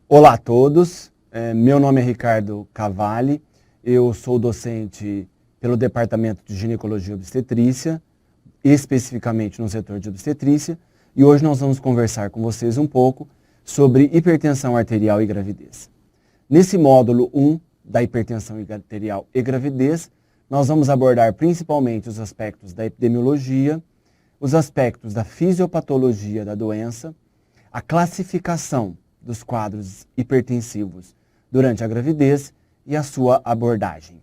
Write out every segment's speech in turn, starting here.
Olá a todos, meu nome é Ricardo Cavalli, eu sou docente pelo Departamento de Ginecologia e Obstetrícia, especificamente no setor de obstetrícia, e hoje nós vamos conversar com vocês um pouco sobre hipertensão arterial e gravidez. Nesse módulo 1 da hipertensão arterial e gravidez, nós vamos abordar principalmente os aspectos da epidemiologia, os aspectos da fisiopatologia da doença, a classificação dos quadros hipertensivos durante a gravidez e a sua abordagem.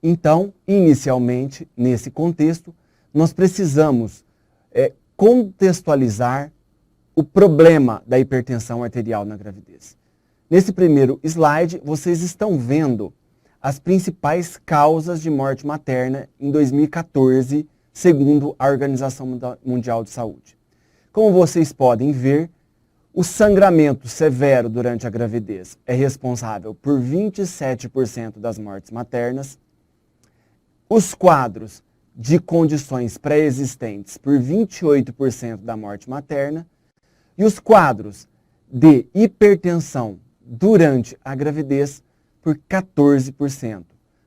Então, inicialmente, nesse contexto, nós precisamos contextualizar o problema da hipertensão arterial na gravidez. Nesse primeiro slide, vocês estão vendo as principais causas de morte materna em 2014, segundo a Organização Mundial de Saúde. Como vocês podem ver, o sangramento severo durante a gravidez é responsável por 27% das mortes maternas, os quadros de condições pré-existentes por 28% da morte materna e os quadros de hipertensão durante a gravidez por 14%,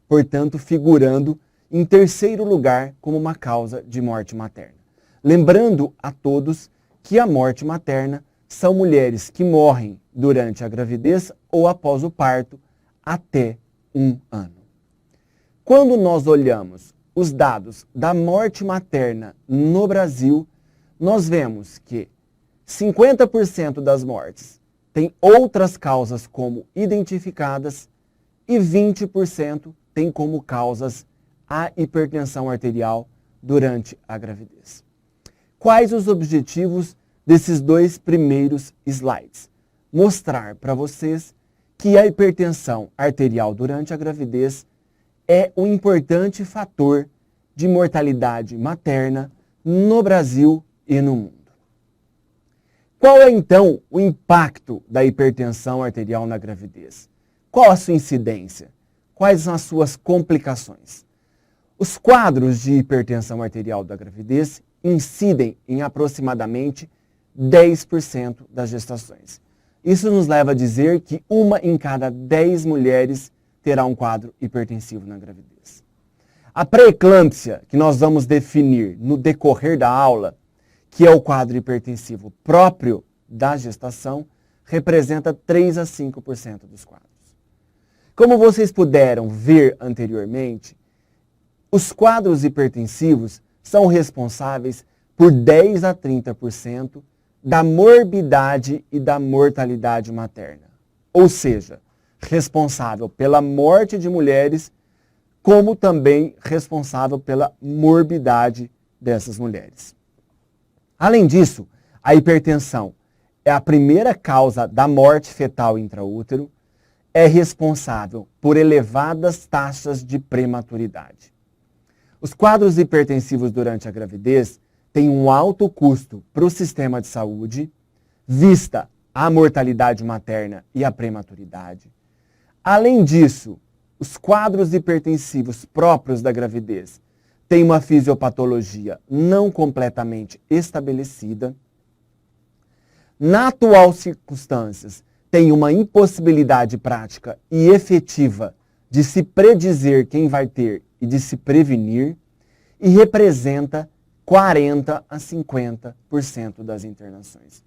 portanto figurando em terceiro lugar como uma causa de morte materna. Lembrando a todos que a morte materna são mulheres que morrem durante a gravidez ou após o parto até 1 ano. Quando nós olhamos os dados da morte materna no Brasil, nós vemos que 50% das mortes têm outras causas como identificadas e 20% têm como causas a hipertensão arterial durante a gravidez. Quais os objetivos desses dois primeiros slides? Mostrar para vocês que a hipertensão arterial durante a gravidez é um importante fator de mortalidade materna no Brasil e no mundo. Qual é então o impacto da hipertensão arterial na gravidez? Qual a sua incidência? Quais são as suas complicações? Os quadros de hipertensão arterial da gravidez incidem em aproximadamente 10% das gestações. Isso nos leva a dizer que 1 em cada 10 mulheres terá um quadro hipertensivo na gravidez. A pré-eclâmpsia, que nós vamos definir no decorrer da aula, que é o quadro hipertensivo próprio da gestação, representa 3 a 5% dos quadros. Como vocês puderam ver anteriormente, os quadros hipertensivos são responsáveis por 10 a 30% da morbidade e da mortalidade materna. Ou seja, responsável pela morte de mulheres, como também responsável pela morbidade dessas mulheres. Além disso, a hipertensão é a primeira causa da morte fetal intraútero, é responsável por elevadas taxas de prematuridade. Os quadros hipertensivos durante a gravidez têm um alto custo para o sistema de saúde, vista a mortalidade materna e a prematuridade. Além disso, os quadros hipertensivos próprios da gravidez têm uma fisiopatologia não completamente estabelecida. Na atual circunstâncias, tem uma impossibilidade prática e efetiva de se predizer quem vai ter e de se prevenir, e representa 40 a 50% das internações.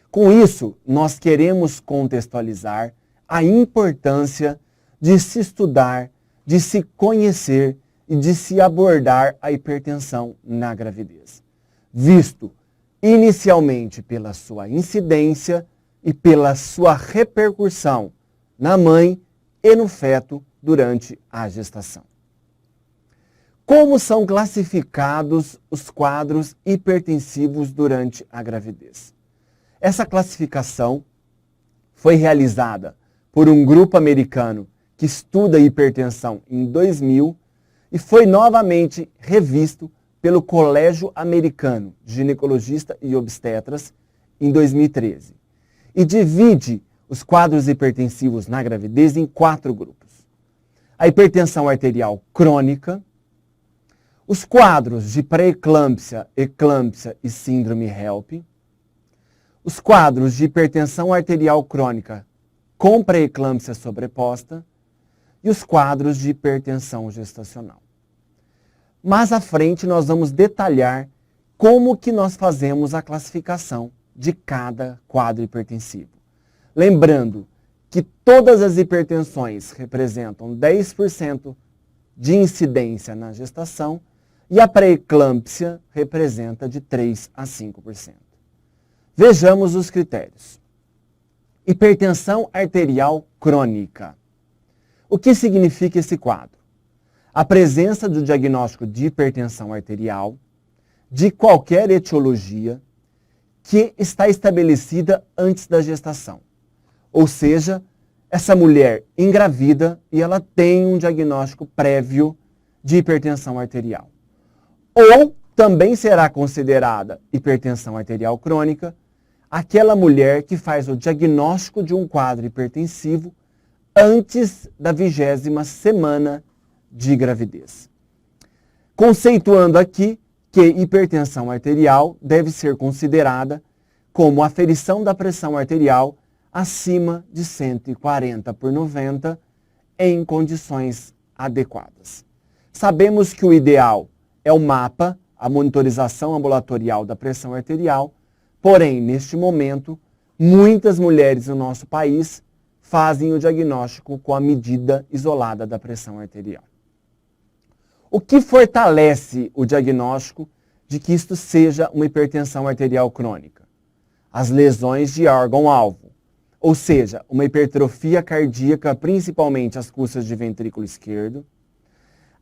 Com isso, nós queremos contextualizar a importância de se estudar, de se conhecer e de se abordar a hipertensão na gravidez, visto inicialmente pela sua incidência e pela sua repercussão na mãe e no feto durante a gestação. Como são classificados os quadros hipertensivos durante a gravidez? Essa classificação foi realizada por um grupo americano que estuda hipertensão em 2000 e foi novamente revisto pelo Colégio Americano de Ginecologistas e Obstetras em 2013. E divide os quadros hipertensivos na gravidez em 4 grupos. A hipertensão arterial crônica, os quadros de pré-eclâmpsia, eclâmpsia e síndrome HELP, os quadros de hipertensão arterial crônica com pré-eclâmpsia sobreposta e os quadros de hipertensão gestacional. Mais à frente nós vamos detalhar como que nós fazemos a classificação de cada quadro hipertensivo. Lembrando que todas as hipertensões representam 10% de incidência na gestação e a pré-eclâmpsia representa de 3 a 5%. Vejamos os critérios. Hipertensão arterial crônica. O que significa esse quadro? A presença do diagnóstico de hipertensão arterial de qualquer etiologia que está estabelecida antes da gestação. Ou seja, essa mulher engravida e ela tem um diagnóstico prévio de hipertensão arterial. Ou também será considerada hipertensão arterial crônica aquela mulher que faz o diagnóstico de um quadro hipertensivo antes da 20ª semana de gravidez. Conceituando aqui que hipertensão arterial deve ser considerada como aferição da pressão arterial acima de 140/90 em condições adequadas. Sabemos que o ideal é o mapa, a monitorização ambulatorial da pressão arterial, porém, neste momento, muitas mulheres no nosso país fazem o diagnóstico com a medida isolada da pressão arterial. O que fortalece o diagnóstico de que isto seja uma hipertensão arterial crônica? As lesões de órgão-alvo, ou seja, uma hipertrofia cardíaca, principalmente às custas de ventrículo esquerdo,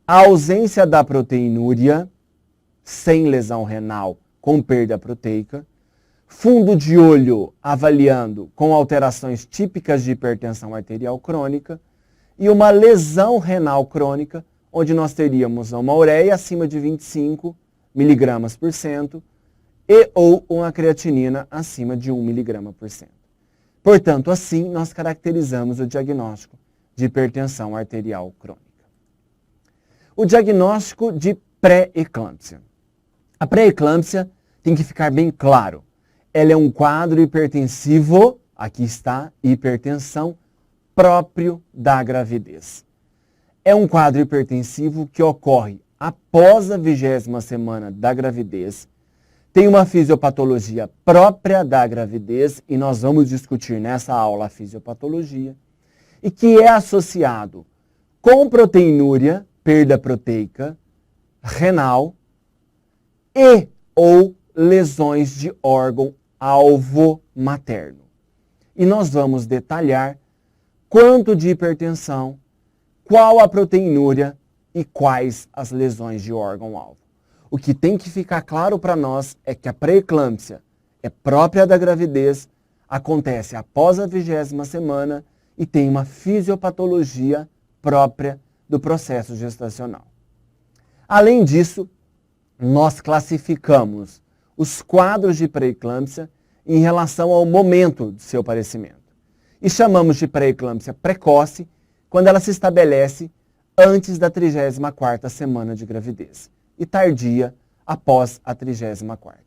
a ausência da proteinúria, sem lesão renal, com perda proteica, fundo de olho avaliando com alterações típicas de hipertensão arterial crônica e uma lesão renal crônica, onde nós teríamos uma ureia acima de 25 mg/cento e ou uma creatinina acima de 1 mg/cento. Portanto, assim, nós caracterizamos o diagnóstico de hipertensão arterial crônica. O diagnóstico de pré-eclâmpsia. A pré-eclâmpsia tem que ficar bem claro. Ela é um quadro hipertensivo, aqui está, hipertensão, próprio da gravidez. É um quadro hipertensivo que ocorre após a 20ª semana da gravidez, tem uma fisiopatologia própria da gravidez, e nós vamos discutir nessa aula a fisiopatologia, e que é associado com proteinúria, perda proteica, renal e ou lesões de órgão-alvo materno. E nós vamos detalhar quanto de hipertensão, qual a proteinúria e quais as lesões de órgão-alvo. O que tem que ficar claro para nós é que a pré-eclâmpsia é própria da gravidez, acontece após a 20ª semana e tem uma fisiopatologia própria do processo gestacional. Além disso, nós classificamos os quadros de pré-eclâmpsia em relação ao momento de seu aparecimento. E chamamos de pré-eclâmpsia precoce quando ela se estabelece antes da 34ª semana de gravidez e tardia após a 34ª.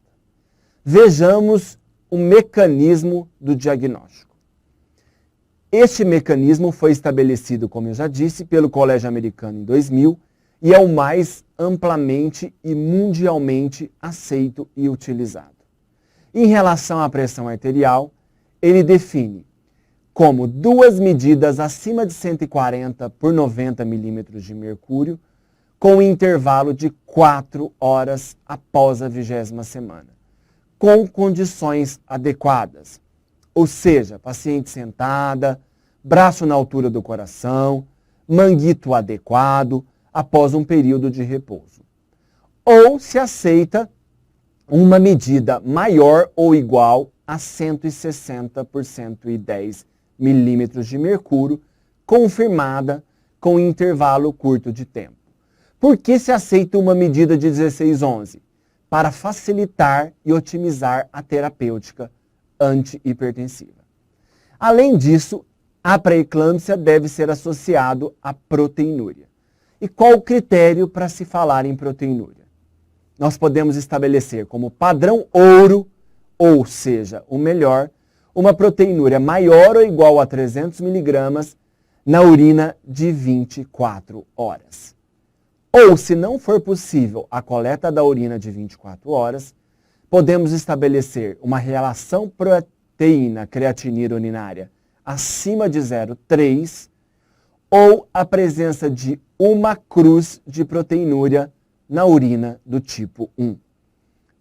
Vejamos o mecanismo do diagnóstico. Este mecanismo foi estabelecido, como eu já disse, pelo Colégio Americano em 2000 e é o mais amplamente e mundialmente aceito e utilizado. Em relação à pressão arterial, ele define como 2 medidas acima de 140/90 milímetros de mercúrio, com intervalo de 4 horas após a 20ª semana, com condições adequadas. Ou seja, paciente sentada, braço na altura do coração, manguito adequado, após um período de repouso. Ou se aceita uma medida maior ou igual a 160/110 milímetros de mercúrio, confirmada com intervalo curto de tempo. Por que se aceita uma medida de 16/11? Para facilitar e otimizar a terapêutica antihipertensiva. Além disso, a pré-eclâmpsia deve ser associado à proteinúria. E qual o critério para se falar em proteinúria? Nós podemos estabelecer como padrão ouro, ou seja, o melhor, uma proteinúria maior ou igual a 300 miligramas na urina de 24 horas. Ou, se não for possível a coleta da urina de 24 horas, podemos estabelecer uma relação proteína-creatinina urinária acima de 0,3 ou a presença de uma cruz de proteinúria na urina do tipo 1.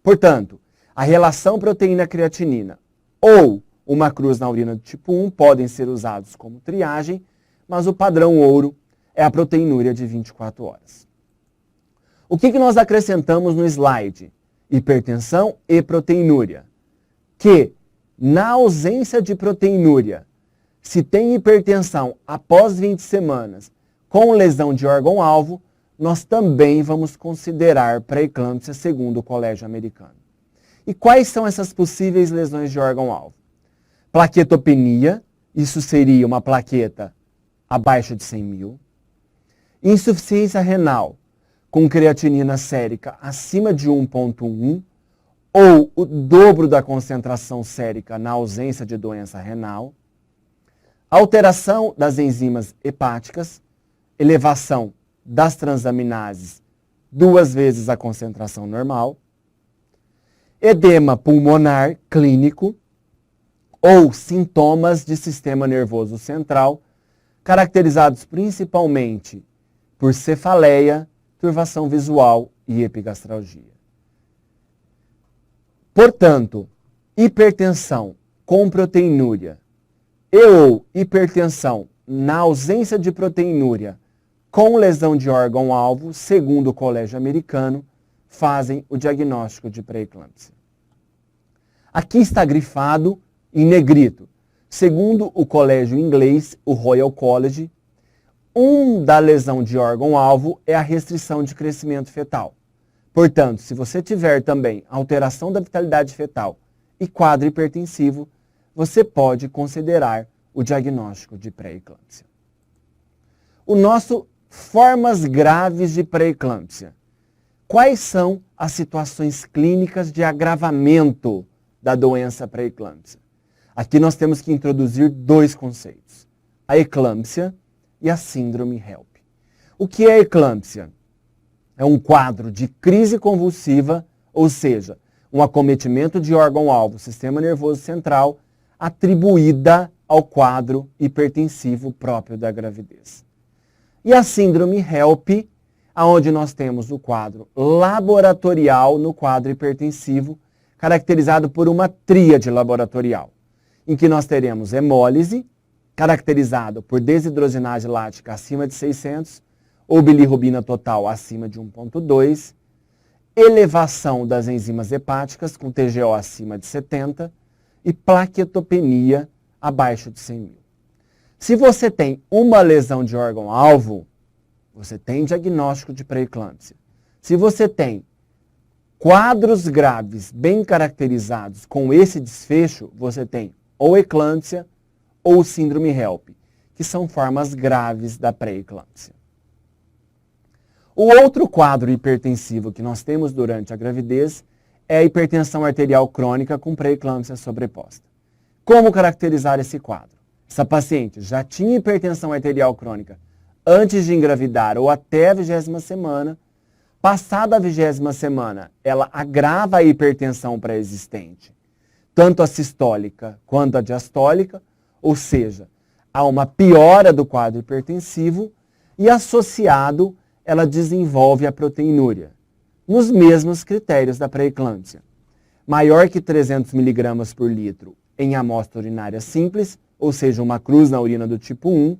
Portanto, a relação proteína-creatinina ou uma cruz na urina do tipo 1 podem ser usados como triagem, mas o padrão ouro é a proteinúria de 24 horas. O que nós acrescentamos no slide? Hipertensão e proteinúria. Que, na ausência de proteinúria, se tem hipertensão após 20 semanas com lesão de órgão-alvo, nós também vamos considerar pré-eclâmpsia segundo o Colégio Americano. E quais são essas possíveis lesões de órgão-alvo? Plaquetopenia, isso seria uma plaqueta abaixo de 100 mil. Insuficiência renal, com creatinina sérica acima de 1,1 ou o dobro da concentração sérica na ausência de doença renal. Alteração das enzimas hepáticas, elevação das transaminases 2 vezes a concentração normal. Edema pulmonar clínico ou sintomas de sistema nervoso central, caracterizados principalmente por cefaleia, turvação visual e epigastralgia. Portanto, hipertensão com proteinúria ou hipertensão na ausência de proteinúria com lesão de órgão-alvo, segundo o Colégio Americano, fazem o diagnóstico de pré-eclâmpsia. Aqui está grifado em negrito. Segundo o colégio inglês, o Royal College, da lesão de órgão-alvo é a restrição de crescimento fetal. Portanto, se você tiver também alteração da vitalidade fetal e quadro hipertensivo, você pode considerar o diagnóstico de pré-eclâmpsia. O nosso formas graves de pré-eclâmpsia. Quais são as situações clínicas de agravamento da doença pré-eclâmpsia? Aqui nós temos que introduzir 2 conceitos: a eclâmpsia e a síndrome HELP. O que é eclâmpsia? É um quadro de crise convulsiva, ou seja, um acometimento de órgão-alvo, sistema nervoso central, atribuída ao quadro hipertensivo próprio da gravidez. E a síndrome HELP, onde nós temos o quadro laboratorial no quadro hipertensivo, caracterizado por uma tríade laboratorial, em que nós teremos hemólise, caracterizado por desidrogenase lática acima de 600, ou bilirrubina total acima de 1,2, elevação das enzimas hepáticas com TGO acima de 70 e plaquetopenia abaixo de 100 mil. Se você tem uma lesão de órgão-alvo, você tem diagnóstico de pré-eclâmpsia. Se você tem quadros graves bem caracterizados com esse desfecho, você tem ou eclâmpsia ou síndrome HELP, que são formas graves da pré-eclâmpsia. O outro quadro hipertensivo que nós temos durante a gravidez é a hipertensão arterial crônica com pré-eclâmpsia sobreposta. Como caracterizar esse quadro? Essa paciente já tinha hipertensão arterial crônica antes de engravidar ou até a 20ª semana. Passada a 20ª semana, ela agrava a hipertensão pré-existente, tanto a sistólica quanto a diastólica, ou seja, há uma piora do quadro hipertensivo e associado ela desenvolve a proteinúria, nos mesmos critérios da pré-eclâmpsia. Maior que 300 mg por litro em amostra urinária simples, ou seja, uma cruz na urina do tipo 1,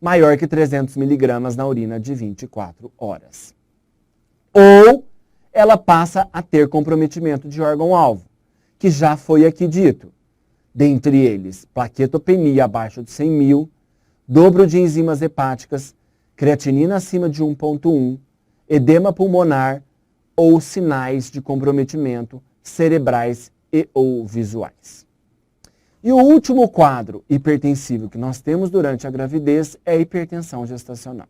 maior que 300 mg na urina de 24 horas. Ou ela passa a ter comprometimento de órgão-alvo, que já foi aqui dito. Dentre eles, plaquetopenia abaixo de 100 mil, dobro de enzimas hepáticas, creatinina acima de 1,1, edema pulmonar ou sinais de comprometimento cerebrais e ou visuais. E o último quadro hipertensivo que nós temos durante a gravidez é a hipertensão gestacional.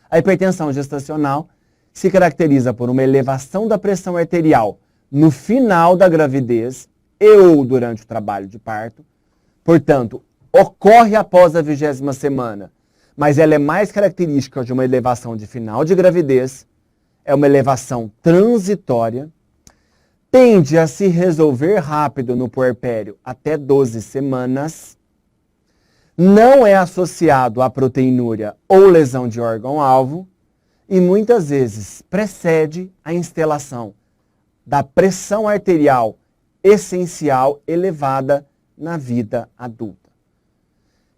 A hipertensão gestacional se caracteriza por uma elevação da pressão arterial no final da gravidez e ou durante o trabalho de parto. Portanto, ocorre após a 20ª semana, mas ela é mais característica de uma elevação de final de gravidez, é uma elevação transitória, tende a se resolver rápido no puerpério até 12 semanas, não é associado a proteinúria ou lesão de órgão-alvo e muitas vezes precede a instalação da pressão arterial essencial elevada na vida adulta.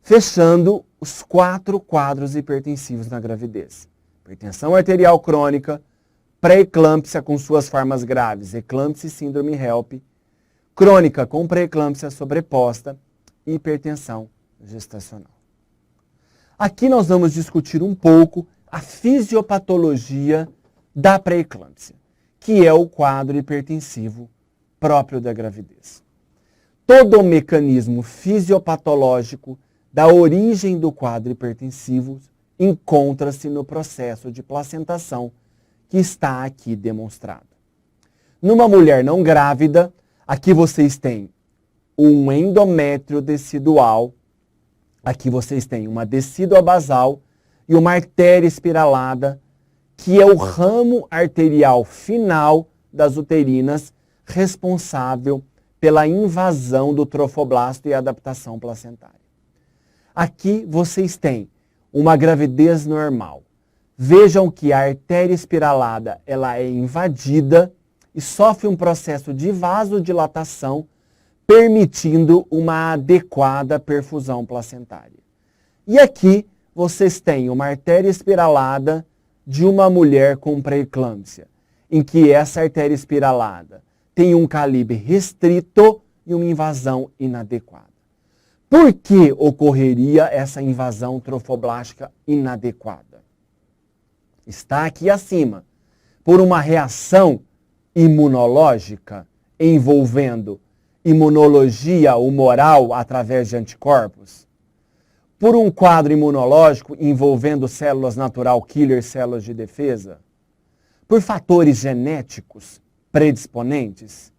Fechando os 4 quadros hipertensivos na gravidez: hipertensão arterial crônica, pré-eclâmpsia com suas formas graves, eclâmpsia e síndrome HELP, crônica com pré-eclâmpsia sobreposta e hipertensão gestacional. Aqui nós vamos discutir um pouco a fisiopatologia da pré-eclâmpsia, que é o quadro hipertensivo próprio da gravidez. Todo o mecanismo fisiopatológico da origem do quadro hipertensivo encontra-se no processo de placentação que está aqui demonstrado. Numa mulher não grávida, aqui vocês têm um endométrio decidual, aqui vocês têm uma decídua basal e uma artéria espiralada, que é o ramo arterial final das uterinas responsável pela invasão do trofoblasto e adaptação placentária. Aqui vocês têm uma gravidez normal. Vejam que a artéria espiralada ela é invadida e sofre um processo de vasodilatação, permitindo uma adequada perfusão placentária. E aqui vocês têm uma artéria espiralada de uma mulher com pré-eclâmpsia, em que essa artéria espiralada tem um calibre restrito e uma invasão inadequada. Por que ocorreria essa invasão trofoblástica inadequada? Está aqui acima, por uma reação imunológica envolvendo imunologia humoral através de anticorpos, por um quadro imunológico envolvendo células natural killer, células de defesa, por fatores genéticos predisponentes,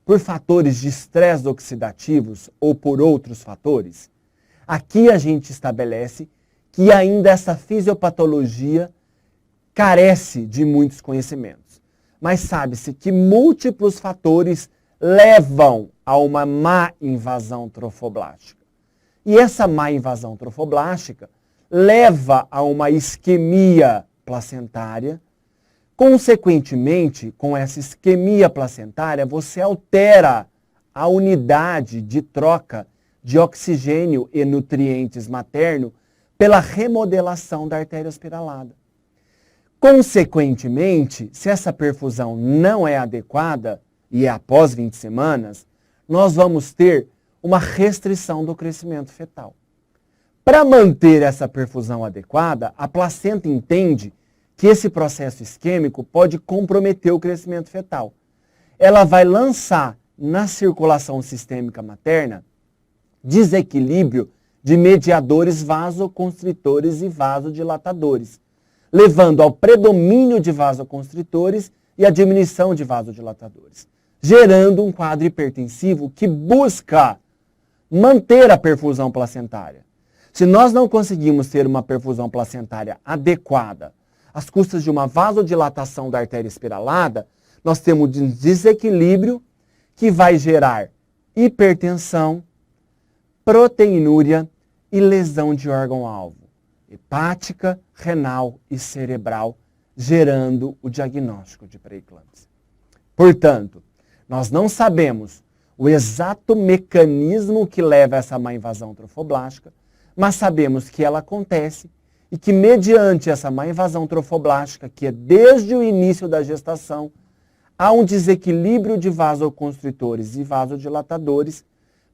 por fatores de estresse oxidativos ou por outros fatores. Aqui a gente estabelece que ainda essa fisiopatologia carece de muitos conhecimentos, mas sabe-se que múltiplos fatores levam a uma má invasão trofoblástica. E essa má invasão trofoblástica leva a uma isquemia placentária. Consequentemente, com essa isquemia placentária, você altera a unidade de troca de oxigênio e nutrientes materno pela remodelação da artéria espiralada. Consequentemente, se essa perfusão não é adequada, e é após 20 semanas, nós vamos ter uma restrição do crescimento fetal. Para manter essa perfusão adequada, a placenta entende que esse processo isquêmico pode comprometer o crescimento fetal. Ela vai lançar na circulação sistêmica materna desequilíbrio de mediadores vasoconstritores e vasodilatadores, levando ao predomínio de vasoconstritores e à diminuição de vasodilatadores, gerando um quadro hipertensivo que busca manter a perfusão placentária. Se nós não conseguimos ter uma perfusão placentária adequada, às custas de uma vasodilatação da artéria espiralada, nós temos um desequilíbrio que vai gerar hipertensão, proteinúria e lesão de órgão-alvo, hepática, renal e cerebral, gerando o diagnóstico de pré-eclâmpsia. Portanto, nós não sabemos o exato mecanismo que leva a essa má invasão trofoblástica, mas sabemos que ela acontece e que, mediante essa má invasão trofoblástica, que é desde o início da gestação, há um desequilíbrio de vasoconstritores e vasodilatadores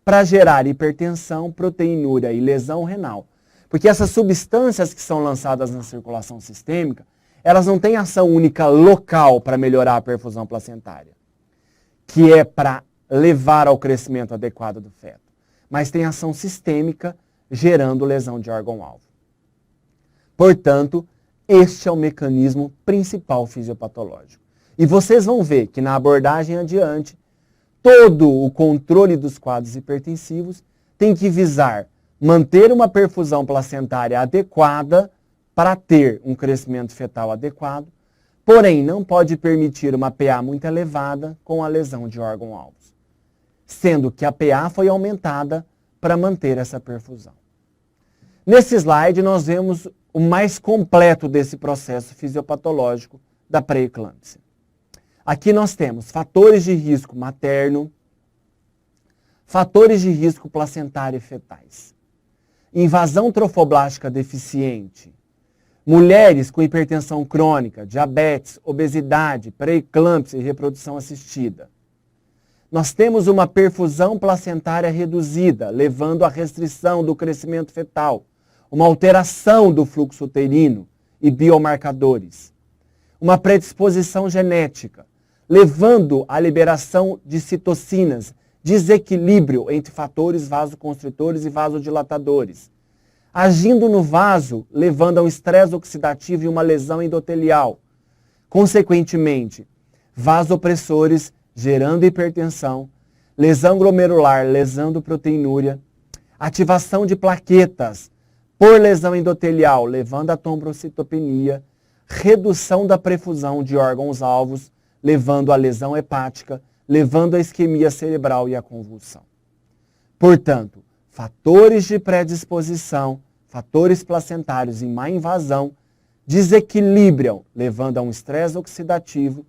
para gerar hipertensão, proteinúria e lesão renal. Porque essas substâncias que são lançadas na circulação sistêmica, elas não têm ação única local para melhorar a perfusão placentária, que é para levar ao crescimento adequado do feto, mas tem ação sistêmica gerando lesão de órgão-alvo. Portanto, este é o mecanismo principal fisiopatológico. E vocês vão ver que na abordagem adiante, todo o controle dos quadros hipertensivos tem que visar manter uma perfusão placentária adequada para ter um crescimento fetal adequado, porém não pode permitir uma PA muito elevada com a lesão de órgão-alvos, sendo que a PA foi aumentada para manter essa perfusão. Nesse slide nós vemos o mais completo desse processo fisiopatológico da pré-eclâmpsia. Aqui nós temos fatores de risco materno, fatores de risco placentário e fetais, invasão trofoblástica deficiente, mulheres com hipertensão crônica, diabetes, obesidade, pré-eclâmpsia e reprodução assistida. Nós temos uma perfusão placentária reduzida, levando à restrição do crescimento fetal, uma alteração do fluxo uterino e biomarcadores, uma predisposição genética, levando à liberação de citocinas, desequilíbrio entre fatores vasoconstritores e vasodilatadores, agindo no vaso, levando a um estresse oxidativo e uma lesão endotelial. Consequentemente, vasopressores, gerando hipertensão, lesão glomerular, lesando proteinúria, ativação de plaquetas por lesão endotelial, levando a trombocitopenia, redução da perfusão de órgãos-alvos, levando à lesão hepática, levando à isquemia cerebral e à convulsão. Portanto, fatores de predisposição, fatores placentários em má invasão, desequilibram, levando a um estresse oxidativo,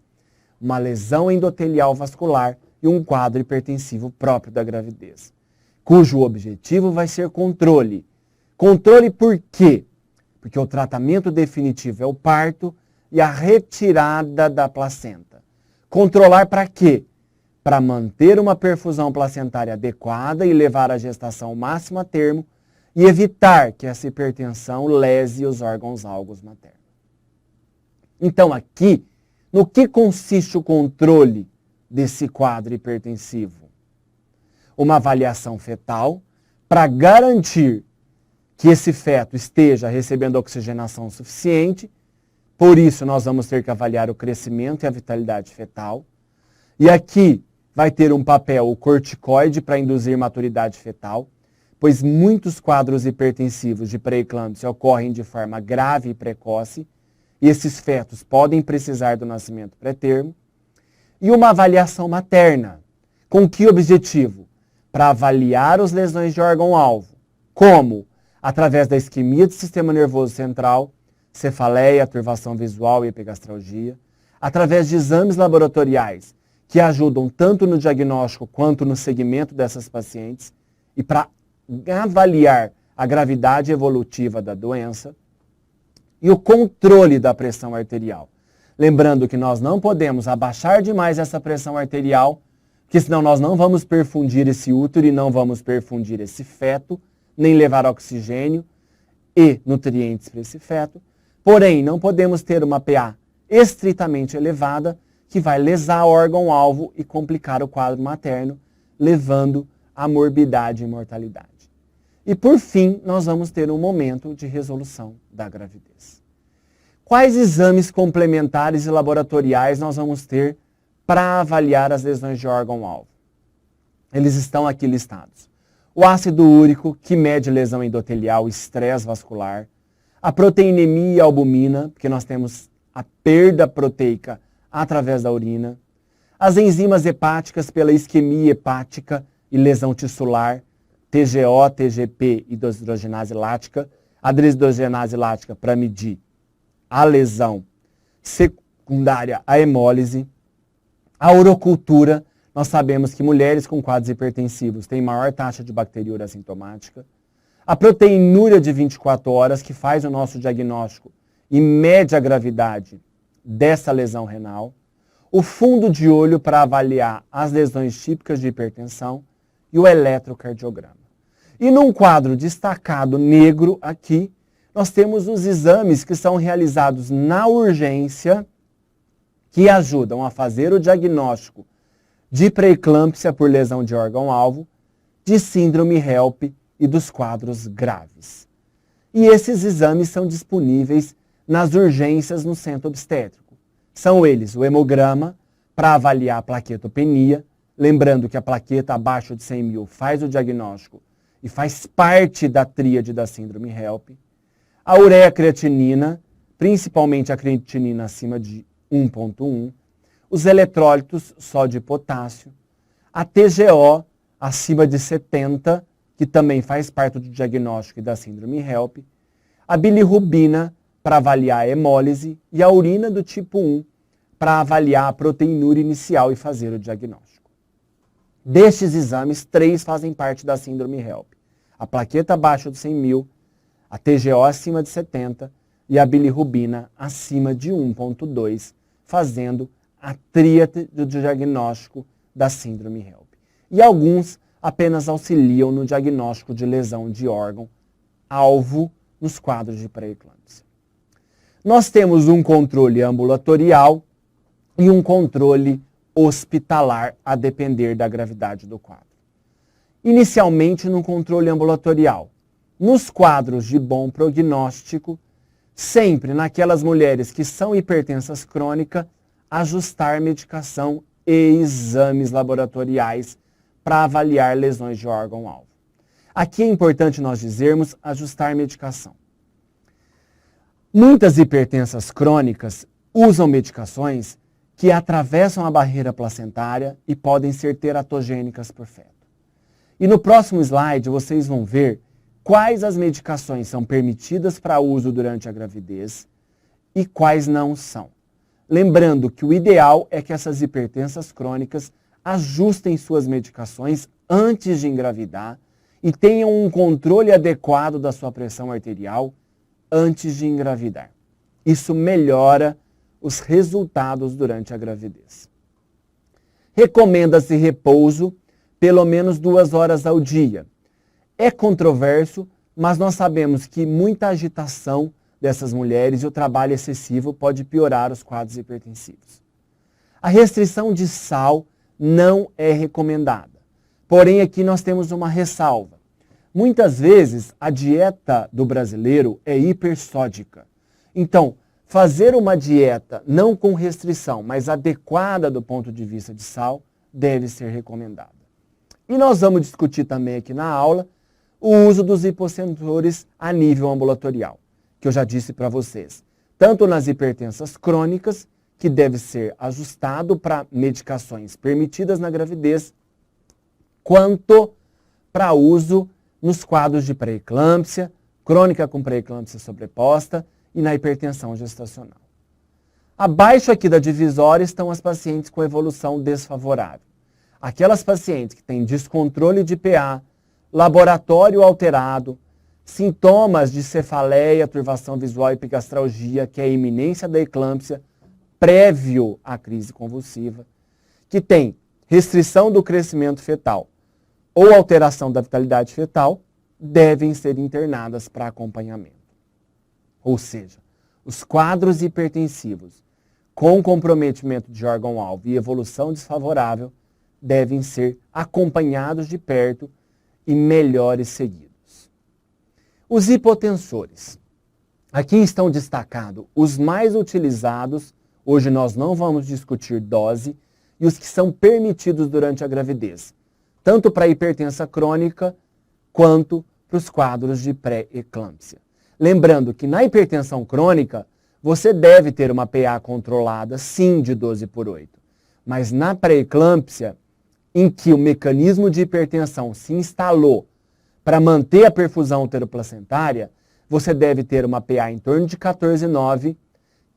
uma lesão endotelial vascular e um quadro hipertensivo próprio da gravidez, cujo objetivo vai ser controle. Controle por quê? Porque o tratamento definitivo é o parto e a retirada da placenta. Controlar para quê? Para manter uma perfusão placentária adequada e levar a gestação máxima a termo e evitar que essa hipertensão lese os órgãos-alvos maternos. Então aqui, no que consiste o controle desse quadro hipertensivo? Uma avaliação fetal para garantir que esse feto esteja recebendo oxigenação suficiente, por isso nós vamos ter que avaliar o crescimento e a vitalidade fetal. E aqui vai ter um papel o corticoide para induzir maturidade fetal, pois muitos quadros hipertensivos de pré-eclâmpsia ocorrem de forma grave e precoce, e esses fetos podem precisar do nascimento pré-termo. E uma avaliação materna. Com que objetivo? Para avaliar as lesões de órgão-alvo. Como? Através da isquemia do sistema nervoso central, cefaleia, turvação visual e epigastralgia, através de exames laboratoriais que ajudam tanto no diagnóstico quanto no segmento dessas pacientes e para avaliar a gravidade evolutiva da doença, e o controle da pressão arterial. Lembrando que nós não podemos abaixar demais essa pressão arterial, porque senão nós não vamos perfundir esse útero e não vamos perfundir esse feto, nem levar oxigênio e nutrientes para esse feto. Porém, não podemos ter uma PA estritamente elevada que vai lesar o órgão-alvo e complicar o quadro materno, levando à morbidade e mortalidade. E por fim, nós vamos ter um momento de resolução da gravidez. Quais exames complementares e laboratoriais nós vamos ter para avaliar as lesões de órgão-alvo? Eles estão aqui listados. O ácido úrico, que mede lesão endotelial, estresse vascular. A proteinemia e a albumina, porque nós temos a perda proteica através da urina. As enzimas hepáticas pela isquemia hepática e lesão tissular, TGO, TGP e desidrogenase lática. A desidrogenase lática para medir a lesão secundária à hemólise. A urocultura, nós sabemos que mulheres com quadros hipertensivos têm maior taxa de bacteriúria assintomática. A proteinúria de 24 horas, que faz o nosso diagnóstico e mede a gravidade dessa lesão renal. O fundo de olho para avaliar as lesões típicas de hipertensão e o eletrocardiograma. E num quadro destacado negro aqui, nós temos os exames que são realizados na urgência, que ajudam a fazer o diagnóstico de pré-eclâmpsia por lesão de órgão-alvo, de síndrome HELP e dos quadros graves. E esses exames são disponíveis nas urgências no centro obstétrico. São eles o hemograma, para avaliar a plaquetopenia, lembrando que a plaqueta abaixo de 100 mil faz o diagnóstico e faz parte da tríade da síndrome HELP. A ureia-creatinina, principalmente a creatinina acima de 1,1. Os eletrólitos sódio e potássio. A TGO acima de 70, que também faz parte do diagnóstico da síndrome HELP. A bilirrubina, para avaliar a hemólise. E a urina do tipo 1, para avaliar a proteinúria inicial e fazer o diagnóstico. Destes exames, 3 fazem parte da síndrome HELP. A plaqueta abaixo de 100 mil, a TGO acima de 70 e a bilirrubina acima de 1,2, fazendo a tríade do diagnóstico da síndrome HELP. E alguns apenas auxiliam no diagnóstico de lesão de órgão-alvo nos quadros de pré-eclâmpsia. Nós temos um controle ambulatorial e um controle hospitalar, a depender da gravidade do quadro. Inicialmente no controle ambulatorial, nos quadros de bom prognóstico, sempre naquelas mulheres que são hipertensas crônicas, ajustar medicação e exames laboratoriais para avaliar lesões de órgão-alvo. Aqui é importante nós dizermos ajustar medicação. Muitas hipertensas crônicas usam medicações que atravessam a barreira placentária e podem ser teratogênicas por feto. E no próximo slide vocês vão ver quais as medicações são permitidas para uso durante a gravidez e quais não são. Lembrando que o ideal é que essas hipertensas crônicas ajustem suas medicações antes de engravidar e tenham um controle adequado da sua pressão arterial antes de engravidar. Isso melhora os resultados durante a gravidez. Recomenda-se repouso pelo menos 2 horas ao dia. É controverso, mas nós sabemos que muita agitação dessas mulheres e o trabalho excessivo pode piorar os quadros hipertensivos. A restrição de sal não é recomendada. Porém, aqui nós temos uma ressalva. Muitas vezes a dieta do brasileiro é hipersódica. Então, fazer uma dieta não com restrição, mas adequada do ponto de vista de sal, deve ser recomendada. E nós vamos discutir também aqui na aula o uso dos hipotensores a nível ambulatorial, que eu já disse para vocês. Tanto nas hipertensas crônicas, que deve ser ajustado para medicações permitidas na gravidez, quanto para uso nos quadros de pré-eclâmpsia, crônica com pré-eclâmpsia sobreposta e na hipertensão gestacional. Abaixo aqui da divisória estão as pacientes com evolução desfavorável. Aquelas pacientes que têm descontrole de PA, laboratório alterado, sintomas de cefaleia, turvação visual e epigastralgia, que é a iminência da eclâmpsia, prévio à crise convulsiva, que tem restrição do crescimento fetal ou alteração da vitalidade fetal, devem ser internadas para acompanhamento. Ou seja, os quadros hipertensivos com comprometimento de órgão-alvo e evolução desfavorável devem ser acompanhados de perto e melhores seguidos. Os hipotensores. Aqui estão destacados os mais utilizados, hoje nós não vamos discutir dose, e os que são permitidos durante a gravidez, tanto para a hipertensa crônica quanto para os quadros de pré-eclâmpsia. Lembrando que na hipertensão crônica, você deve ter uma PA controlada, sim, de 12/8. Mas na pré-eclâmpsia, em que o mecanismo de hipertensão se instalou para manter a perfusão uteroplacentária, você deve ter uma PA em torno de 14,9,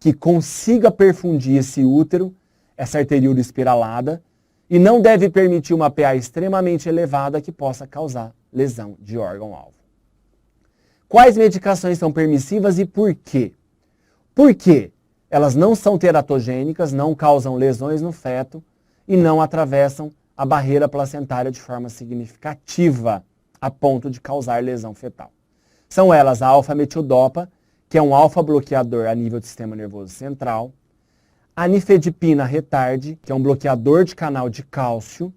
que consiga perfundir esse útero, essa arteriúra espiralada, e não deve permitir uma PA extremamente elevada que possa causar lesão de órgão-alvo. Quais medicações são permissivas e por quê? Por quê? Elas não são teratogênicas, não causam lesões no feto e não atravessam a barreira placentária de forma significativa a ponto de causar lesão fetal. São elas a alfa-metildopa, que é um alfa-bloqueador a nível do sistema nervoso central, a nifedipina retarde, que é um bloqueador de canal de cálcio,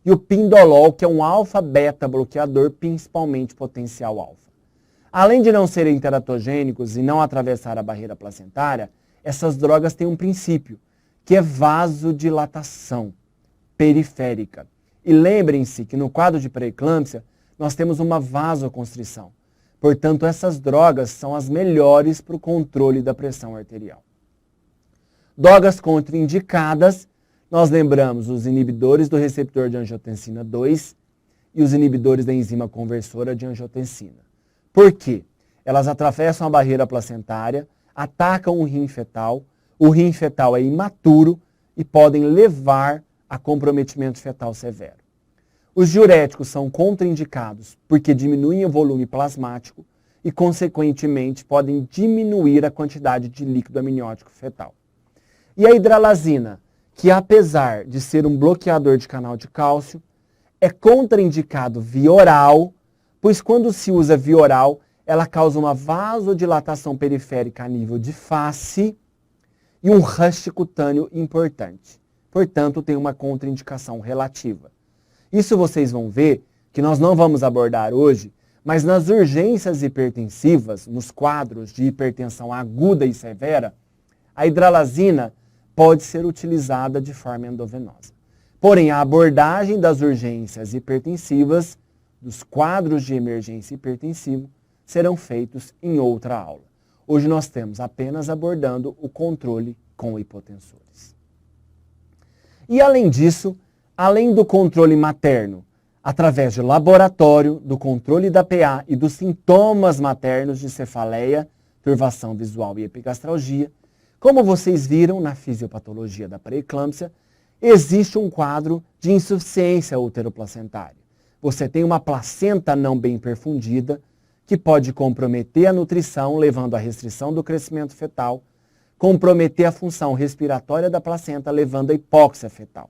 e o pindolol, que é um alfa-beta bloqueador, principalmente potencial alfa. Além de não serem teratogênicos e não atravessar a barreira placentária, essas drogas têm um princípio, que é vasodilatação. periférica. E lembrem-se que no quadro de pré-eclâmpsia, nós temos uma vasoconstrição. Portanto, essas drogas são as melhores para o controle da pressão arterial. Drogas contraindicadas, nós lembramos os inibidores do receptor de angiotensina 2 e os inibidores da enzima conversora de angiotensina. Por quê? Elas atravessam a barreira placentária, atacam o rim fetal é imaturo e podem levar a comprometimento fetal severo. Os diuréticos são contraindicados porque diminuem o volume plasmático e, consequentemente, podem diminuir a quantidade de líquido amniótico fetal. E a hidralazina, que apesar de ser um bloqueador de canal de cálcio, é contraindicado via oral, pois quando se usa via oral, ela causa uma vasodilatação periférica a nível de face e um rush cutâneo importante. Portanto, tem uma contraindicação relativa. Isso vocês vão ver que nós não vamos abordar hoje, mas nas urgências hipertensivas, nos quadros de hipertensão aguda e severa, a hidralazina pode ser utilizada de forma endovenosa. Porém, a abordagem das urgências hipertensivas, dos quadros de emergência hipertensivo, serão feitos em outra aula. Hoje nós temos apenas abordando o controle com hipotensores. E além disso, além do controle materno, através de laboratório, do controle da PA e dos sintomas maternos de cefaleia, turvação visual e epigastralgia, como vocês viram na fisiopatologia da pré-eclâmpsia, existe um quadro de insuficiência uteroplacentária. Você tem uma placenta não bem perfundida, que pode comprometer a nutrição, levando à restrição do crescimento fetal, comprometer a função respiratória da placenta, levando à hipóxia fetal.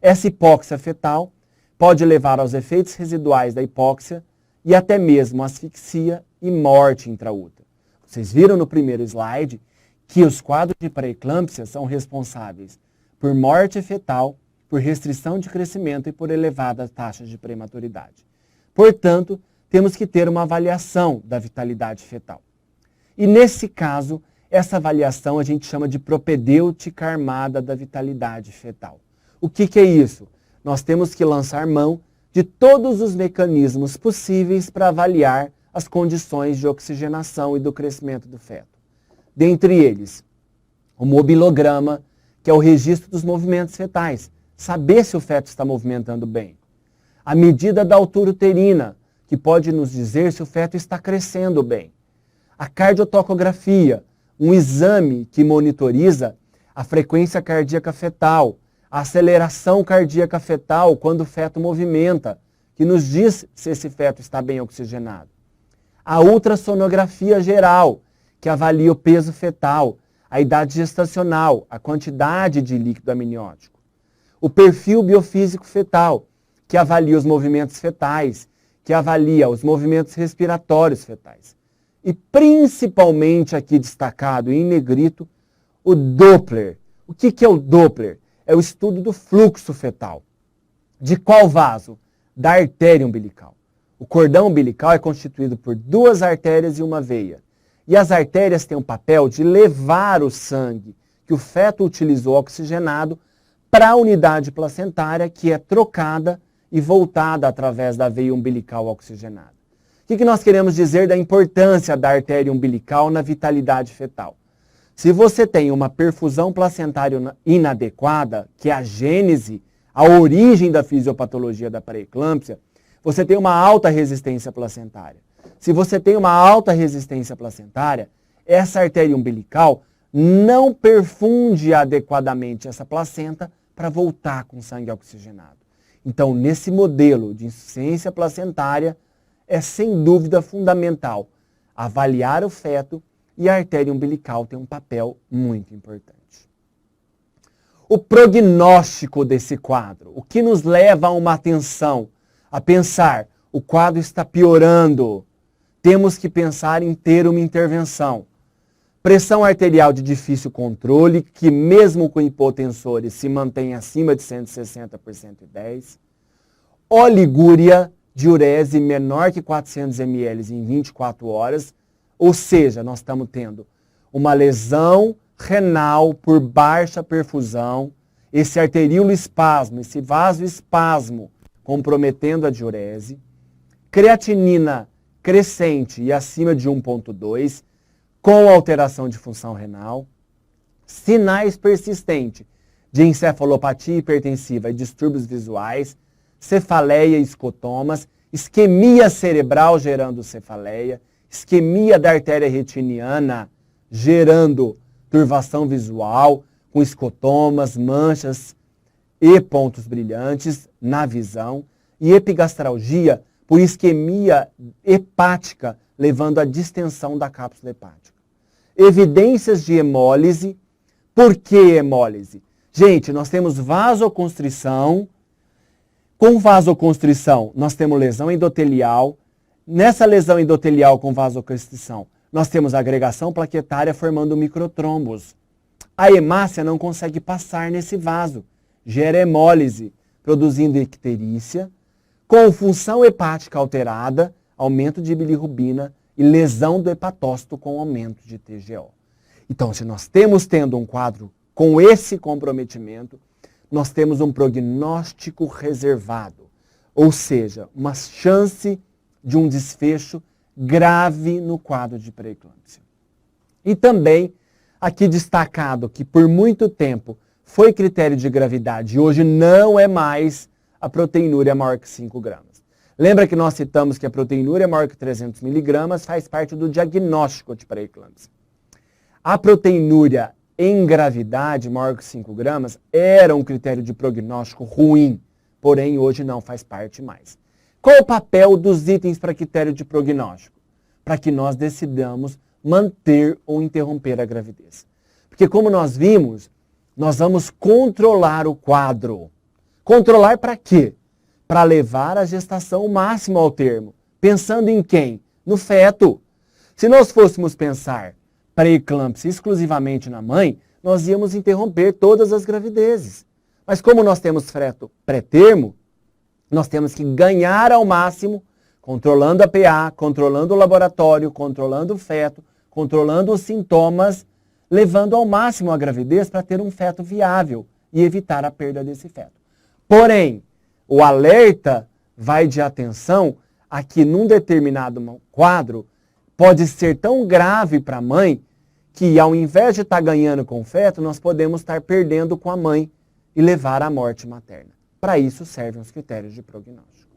Essa hipóxia fetal pode levar aos efeitos residuais da hipóxia e até mesmo asfixia e morte intraútero. Vocês viram no primeiro slide que os quadros de pré-eclâmpsia são responsáveis por morte fetal, por restrição de crescimento e por elevadas taxas de prematuridade. Portanto, temos que ter uma avaliação da vitalidade fetal. E nesse caso, essa avaliação a gente chama de propedêutica armada da vitalidade fetal. O que é isso? Nós temos que lançar mão de todos os mecanismos possíveis para avaliar as condições de oxigenação e do crescimento do feto. Dentre eles, o mobilograma, que é o registro dos movimentos fetais, saber se o feto está movimentando bem. A medida da altura uterina, que pode nos dizer se o feto está crescendo bem. A cardiotocografia, um exame que monitoriza a frequência cardíaca fetal, a aceleração cardíaca fetal quando o feto movimenta, que nos diz se esse feto está bem oxigenado. A ultrassonografia geral, que avalia o peso fetal, a idade gestacional, a quantidade de líquido amniótico. O perfil biofísico fetal, que avalia os movimentos fetais, que avalia os movimentos respiratórios fetais. E principalmente aqui destacado em negrito, o Doppler. O que é o Doppler? É o estudo do fluxo fetal. De qual vaso? Da artéria umbilical. O cordão umbilical é constituído por 2 artérias e uma veia. E as artérias têm o papel de levar o sangue que o feto utilizou oxigenado para a unidade placentária, que é trocada e voltada através da veia umbilical oxigenada. O que nós queremos dizer da importância da artéria umbilical na vitalidade fetal? Se você tem uma perfusão placentária inadequada, que é a gênese, a origem da fisiopatologia da pré-eclâmpsia, você tem uma alta resistência placentária. Se você tem uma alta resistência placentária, essa artéria umbilical não perfunde adequadamente essa placenta para voltar com sangue oxigenado. Então, nesse modelo de insuficiência placentária, é sem dúvida fundamental avaliar o feto e a artéria umbilical tem um papel muito importante. O prognóstico desse quadro, o que nos leva a uma atenção, a pensar, o quadro está piorando, temos que pensar em ter uma intervenção. Pressão arterial de difícil controle, que mesmo com hipotensores se mantém acima de 160 por 110. Oligúria, diurese menor que 400 ml em 24 horas. Ou seja, nós estamos tendo uma lesão renal por baixa perfusão esse arteríolo espasmo, esse vasoespasmo comprometendo a diurese, creatinina crescente e acima de 1,2, com alteração de função renal, sinais persistentes de encefalopatia hipertensiva e distúrbios visuais, cefaleia e escotomas, isquemia cerebral gerando cefaleia, isquemia da artéria retiniana gerando turvação visual, com escotomas, manchas e pontos brilhantes na visão, e epigastralgia por isquemia hepática, levando à distensão da cápsula hepática. Evidências de hemólise. Por que hemólise? Gente, nós temos vasoconstrição. Com vasoconstrição, nós temos lesão endotelial. Nessa lesão endotelial com vasoconstrição, nós temos agregação plaquetária formando microtrombos. A hemácia não consegue passar nesse vaso, gera hemólise, produzindo icterícia, com função hepática alterada, aumento de bilirrubina e lesão do hepatócito com aumento de TGO. Então, se nós tendo um quadro com esse comprometimento, nós temos um prognóstico reservado, ou seja, uma chance de um desfecho grave no quadro de pré-eclâmpsia. E também, aqui destacado que por muito tempo foi critério de gravidade e hoje não é mais a proteinúria maior que 5 gramas. Lembra que nós citamos que a proteinúria maior que 300 miligramas faz parte do diagnóstico de pré-eclâmpsia. A proteinúria em gravidade maior que 5 gramas era um critério de prognóstico ruim, porém hoje não faz parte mais. Qual o papel dos itens para critério de prognóstico? Para que nós decidamos manter ou interromper a gravidez. Porque como nós vimos, nós vamos controlar o quadro. Controlar para quê? Para levar a gestação máxima ao termo. Pensando em quem? No feto. Se nós fôssemos pensar pré-eclâmpsia exclusivamente na mãe, nós íamos interromper todas as gravidezes. Mas como nós temos feto pré-termo, nós temos que ganhar ao máximo, controlando a PA, controlando o laboratório, controlando o feto, controlando os sintomas, levando ao máximo a gravidez para ter um feto viável e evitar a perda desse feto. Porém, o alerta vai de atenção a que num determinado quadro pode ser tão grave para a mãe que ao invés de estar ganhando com o feto, nós podemos estar perdendo com a mãe e levar à morte materna. Para isso servem os critérios de prognóstico.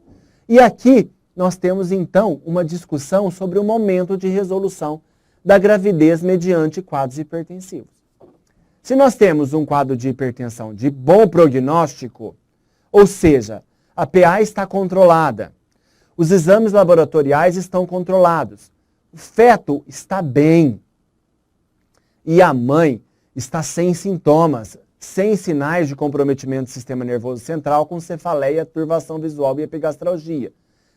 E aqui nós temos então uma discussão sobre o momento de resolução da gravidez mediante quadros hipertensivos. Se nós temos um quadro de hipertensão de bom prognóstico, ou seja, a PA está controlada, os exames laboratoriais estão controlados, o feto está bem e a mãe está sem sintomas, sem sinais de comprometimento do sistema nervoso central, com cefaleia, turvação visual e epigastralgia.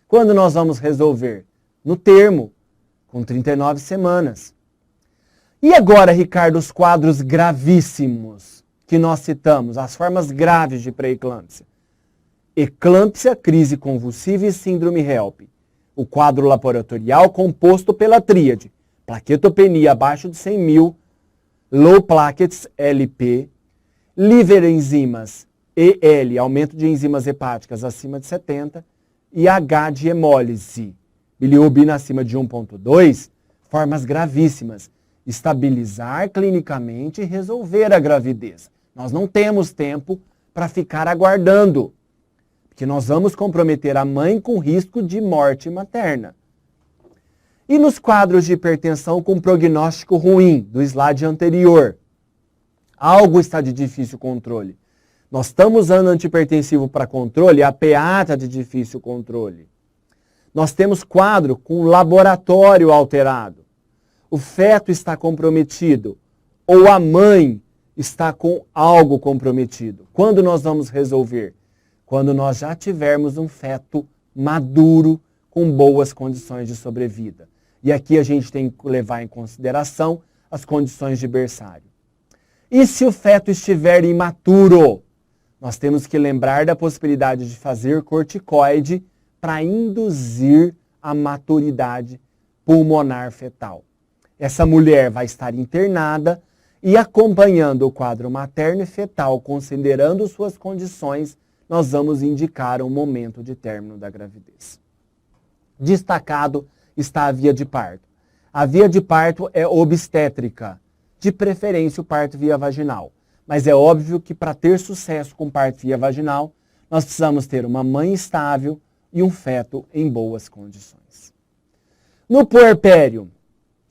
Quando nós vamos resolver? No termo, com 39 semanas. E agora, Ricardo, os quadros gravíssimos que nós citamos, as formas graves de pré-eclâmpsia. Eclâmpsia, crise convulsiva e síndrome HELP. O quadro laboratorial composto pela tríade, plaquetopenia abaixo de 100 mil, low plaquettes, LP, liver enzimas, EL, aumento de enzimas hepáticas acima de 70, e H de hemólise, bilirrubina acima de 1,2, formas gravíssimas. Estabilizar clinicamente e resolver a gravidez. Nós não temos tempo para ficar aguardando, porque nós vamos comprometer a mãe com risco de morte materna. E nos quadros de hipertensão com prognóstico ruim, do slide anterior, algo está de difícil controle. Nós estamos usando antihipertensivo para controle, a PA está de difícil controle. Nós temos quadro com laboratório alterado. O feto está comprometido ou a mãe está com algo comprometido. Quando nós vamos resolver? Quando nós já tivermos um feto maduro com boas condições de sobrevida. E aqui a gente tem que levar em consideração as condições de berçário. E se o feto estiver imaturo? Nós temos que lembrar da possibilidade de fazer corticoide para induzir a maturidade pulmonar fetal. Essa mulher vai estar internada e acompanhando o quadro materno e fetal, considerando suas condições, nós vamos indicar um momento de término da gravidez. Destacado está a via de parto. A via de parto é obstétrica, de preferência o parto via vaginal. Mas é óbvio que para ter sucesso com parto via vaginal, nós precisamos ter uma mãe estável e um feto em boas condições. No puerpério,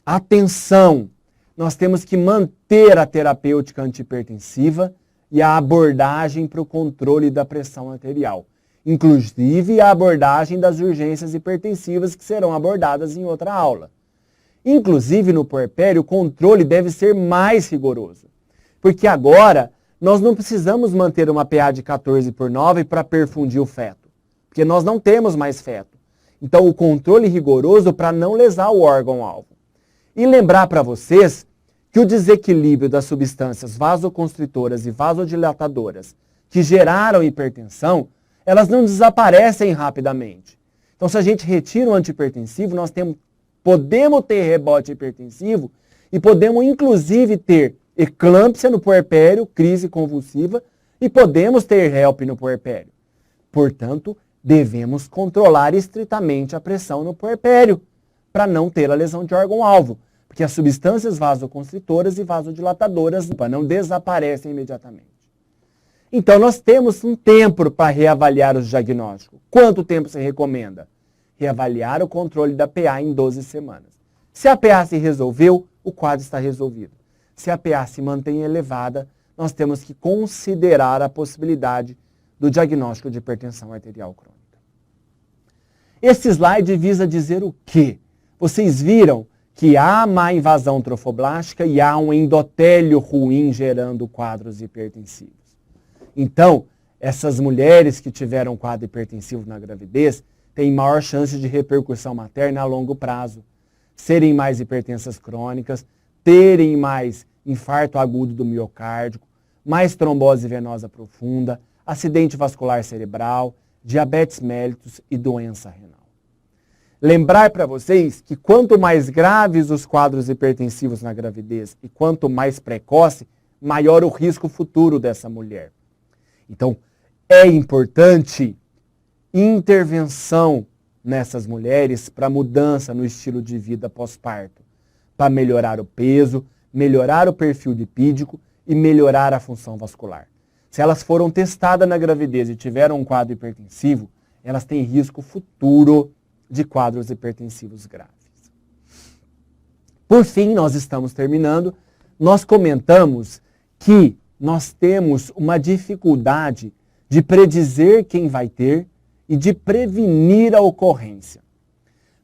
atenção, nós temos que manter a terapêutica antihipertensiva e a abordagem para o controle da pressão arterial. Inclusive a abordagem das urgências hipertensivas que serão abordadas em outra aula. Inclusive no puerpério o controle deve ser mais rigoroso. Porque agora nós não precisamos manter uma PA de 14/9 para perfundir o feto. Porque nós não temos mais feto. Então o controle rigoroso para não lesar o órgão-alvo. E lembrar para vocês que o desequilíbrio das substâncias vasoconstritoras e vasodilatadoras que geraram hipertensão, elas não desaparecem rapidamente. Então, se a gente retira o antihipertensivo, nós podemos ter rebote hipertensivo e podemos, inclusive, ter eclâmpsia no puerpério, crise convulsiva, e podemos ter HELP no puerpério. Portanto, devemos controlar estritamente a pressão no puerpério para não ter a lesão de órgão-alvo. Porque as substâncias vasoconstritoras e vasodilatadoras não desaparecem imediatamente. Então, nós temos um tempo para reavaliar os diagnósticos. Quanto tempo se recomenda? Reavaliar o controle da PA em 12 semanas. Se a PA se resolveu, o quadro está resolvido. Se a PA se mantém elevada, nós temos que considerar a possibilidade do diagnóstico de hipertensão arterial crônica. Esse slide visa dizer o quê? Vocês viram que há má invasão trofoblástica e há um endotélio ruim gerando quadros hipertensivos. Então, essas mulheres que tiveram quadro hipertensivo na gravidez têm maior chance de repercussão materna a longo prazo, serem mais hipertensas crônicas, terem mais infarto agudo do miocárdio, mais trombose venosa profunda, acidente vascular cerebral, diabetes mellitus e doença renal. Lembrar para vocês que quanto mais graves os quadros hipertensivos na gravidez e quanto mais precoce, maior o risco futuro dessa mulher. Então, é importante intervenção nessas mulheres para mudança no estilo de vida pós-parto, para melhorar o peso, melhorar o perfil lipídico e melhorar a função vascular. Se elas foram testadas na gravidez e tiveram um quadro hipertensivo, elas têm risco futuro de quadros hipertensivos graves. Por fim, nós estamos terminando. Nós comentamos que nós temos uma dificuldade de predizer quem vai ter e de prevenir a ocorrência.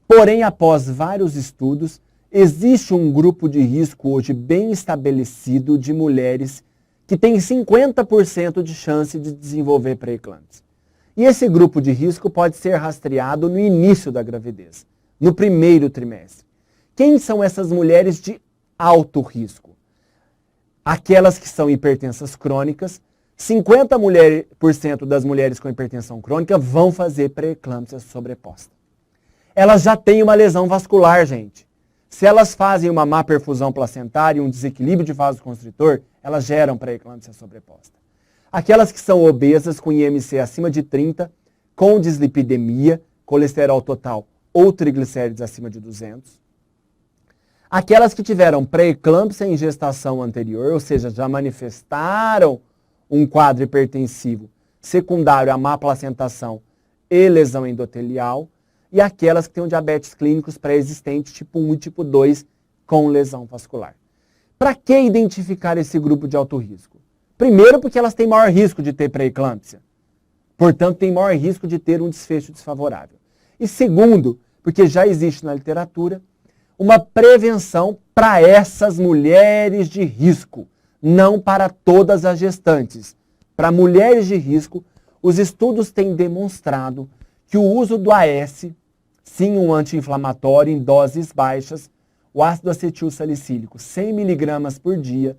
Porém, após vários estudos, existe um grupo de risco hoje bem estabelecido de mulheres que têm 50% de chance de desenvolver pré-eclâmpsia. E esse grupo de risco pode ser rastreado no início da gravidez, no primeiro trimestre. Quem são essas mulheres de alto risco? Aquelas que são hipertensas crônicas. 50% das mulheres com hipertensão crônica vão fazer pré-eclâmpsia sobreposta. Elas já têm uma lesão vascular, gente. Se elas fazem uma má perfusão placentária e um desequilíbrio de vasoconstritor, elas geram pré-eclâmpsia sobreposta. Aquelas que são obesas com IMC acima de 30, com dislipidemia, colesterol total ou triglicérides acima de 200. Aquelas que tiveram pré-eclâmpsia em gestação anterior, ou seja, já manifestaram um quadro hipertensivo secundário à má placentação e lesão endotelial. E aquelas que têm diabetes clínicos pré-existentes tipo 1 e tipo 2 com lesão vascular. Para que identificar esse grupo de alto risco? Primeiro, porque elas têm maior risco de ter pré-eclâmpsia. Portanto, têm maior risco de ter um desfecho desfavorável. E segundo, porque já existe na literatura uma prevenção para essas mulheres de risco, não para todas as gestantes. Para mulheres de risco, os estudos têm demonstrado que o uso do AS, sim, um anti-inflamatório em doses baixas, o ácido acetil salicílico, 100 mg por dia,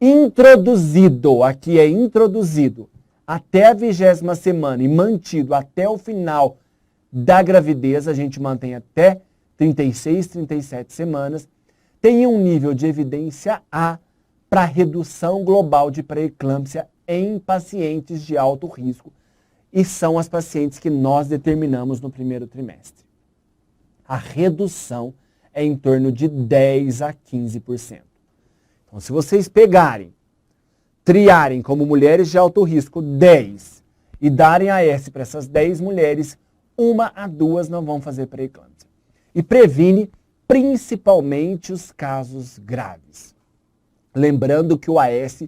introduzido, aqui é introduzido, até a 20ª semana e mantido até o final da gravidez, a gente mantém até 36, 37 semanas, tem um nível de evidência A para redução global de pré-eclâmpsia em pacientes de alto risco, e são as pacientes que nós determinamos no primeiro trimestre. A redução é em torno de 10 a 15%. Então, se vocês triarem como mulheres de alto risco 10 e darem AS para essas 10 mulheres, 1 a 2 não vão fazer pré-eclâmpsia. E previne principalmente os casos graves. Lembrando que o AS,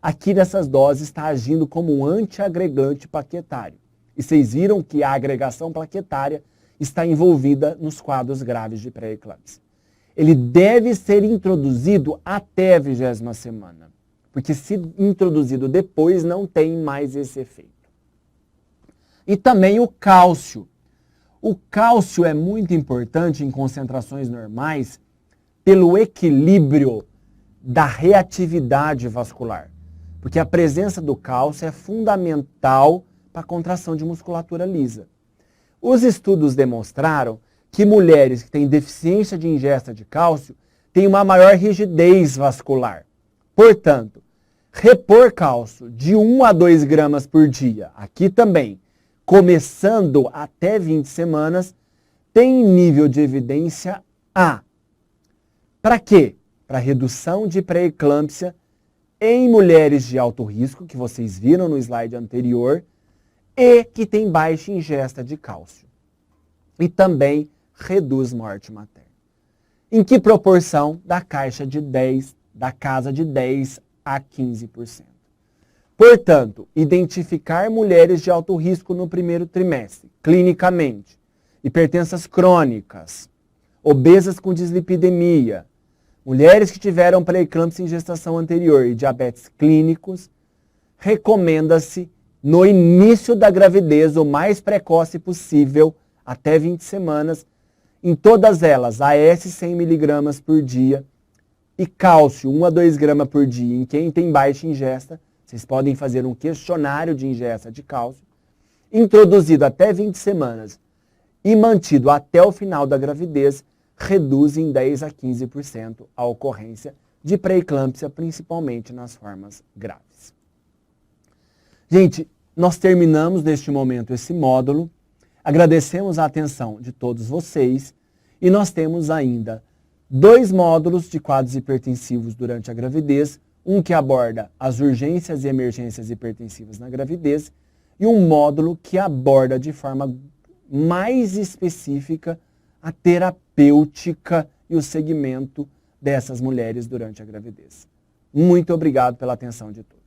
aqui nessas doses, está agindo como um antiagregante plaquetário. E vocês viram que a agregação plaquetária está envolvida nos quadros graves de pré-eclâmpsia. Ele deve ser introduzido até a 20ª semana, porque se introduzido depois não tem mais esse efeito. E também o cálcio. O cálcio é muito importante em concentrações normais pelo equilíbrio da reatividade vascular, porque a presença do cálcio é fundamental para a contração de musculatura lisa. Os estudos demonstraram que mulheres que têm deficiência de ingesta de cálcio têm uma maior rigidez vascular. Portanto, repor cálcio de 1 a 2 gramas por dia, aqui também, começando até 20 semanas, tem nível de evidência A. Para quê? Para redução de pré-eclâmpsia em mulheres de alto risco, que vocês viram no slide anterior, e que tem baixa ingesta de cálcio. E também reduz morte materna. Em que proporção? Da casa de 10 a 15%. Portanto, identificar mulheres de alto risco no primeiro trimestre, clinicamente, hipertensas crônicas, obesas com dislipidemia, mulheres que tiveram pré-eclâmpsia em gestação anterior e diabetes clínicos, recomenda-se no início da gravidez, o mais precoce possível, até 20 semanas, em todas elas, AS 100 mg por dia e cálcio 1 a 2 gramas por dia em quem tem baixa ingesta. Vocês podem fazer um questionário de ingesta de cálcio, introduzido até 20 semanas e mantido até o final da gravidez, reduz em 10 a 15% a ocorrência de pré-eclâmpsia, principalmente nas formas graves. Gente, nós terminamos neste momento esse módulo, agradecemos a atenção de todos vocês e nós temos ainda 2 módulos de quadros hipertensivos durante a gravidez, um que aborda as urgências e emergências hipertensivas na gravidez e um módulo que aborda de forma mais específica a terapêutica e o segmento dessas mulheres durante a gravidez. Muito obrigado pela atenção de todos.